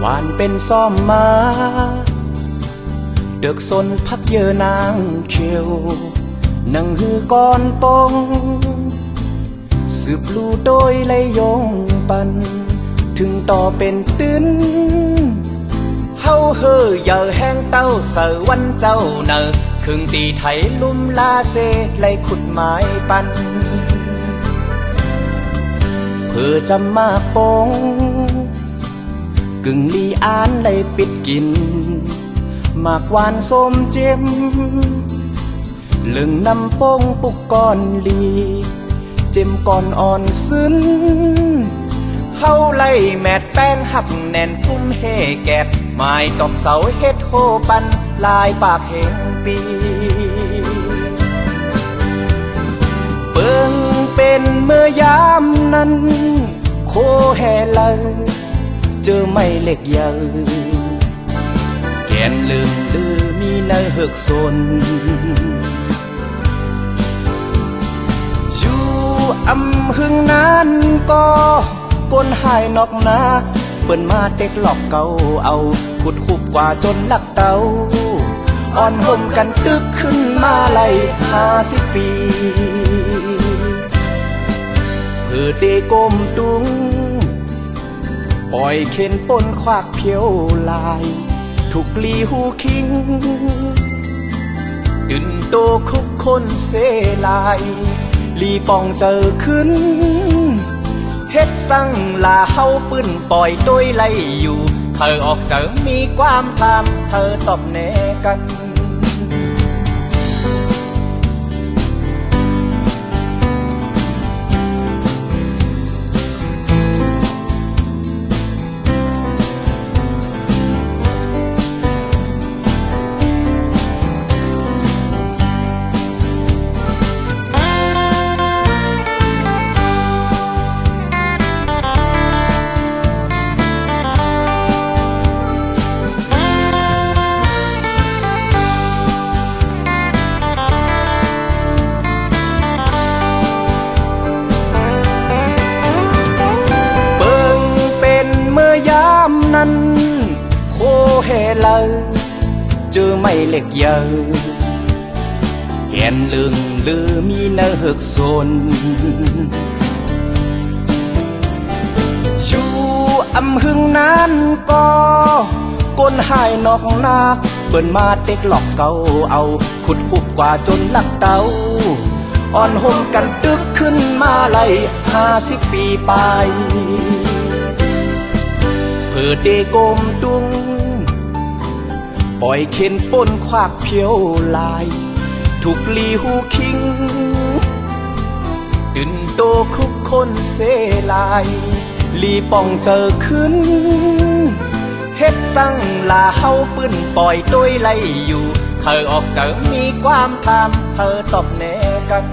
หวานเป็นซ้อมมาเดึกสนพักเยอนางเขียวนังหือก้อนปงสืบลู่โดยไลยงปันถึงต่อเป็นตื้นเฮาเฮออย่าแห้งเต้าเสอวันเจ้าเนอครึ่งตีไทยลุ่มลาเซไลขุดไม้ปันเพื่อจำมาปงกึ่งลีอ่านไลปิดกินหมากหวานส้มเจ็มลึงนำปงปุกก้อนลีเจ็มก่อนอ่อนซึ้นเฮาไล่แมดแป้งหับแน่นกุ้มเฮแกดไม้ตอกเสาเฮ็ดโฮปันลายปากเฮงปีเปิงเป็นเมื่อยามนั้นโคแห่เลยเจอไม่เล็กใหญ่แกนลืมมีเนอเหือกสนอยู่อำหึงนั้นก็ก้นหายนอกนาเปิ้นมาเต็กหลอกเก่าเอาขุดคุบกว่าจนลักเตาอ่อนห่มกันตึกขึ้นมาไล่50 ปีเพื่อเตกมตุงปล่อยเข็นปนควักเพียวลายถูกลีหูคิงตื่นโตคุกคนเสลายลีปองเจอขึ้นเฮ็ดสั่งลาเฮาปืนปล่อยโดยไล่อยู่เธอออกเจอมีความตามเธอตอบแน่กันโคเฮเลอเจอไม่เล็กเยอะแกนลึงลือมีเนอเหือกสนชูอำหึงนั้นก็ก้นหายนอกนาเปิ้นมาเต็กหลอกเก่าเอาขุดคุบกว่าจนลักเตาอ่อนห่มกันตึกขึ้นมาไล่50 ปีไปเพื่อเตกมตุงปล่อยเข็นปนควักเพียวลายถูกลีหูคิงตื่นโตคุกคนเสลายลีปองเจอขึ้นเฮ็ดสั่งลาเฮาปืนปล่อยโดยไล่อยู่เธอออกเจอมีความตามเธอตอบแน่กัน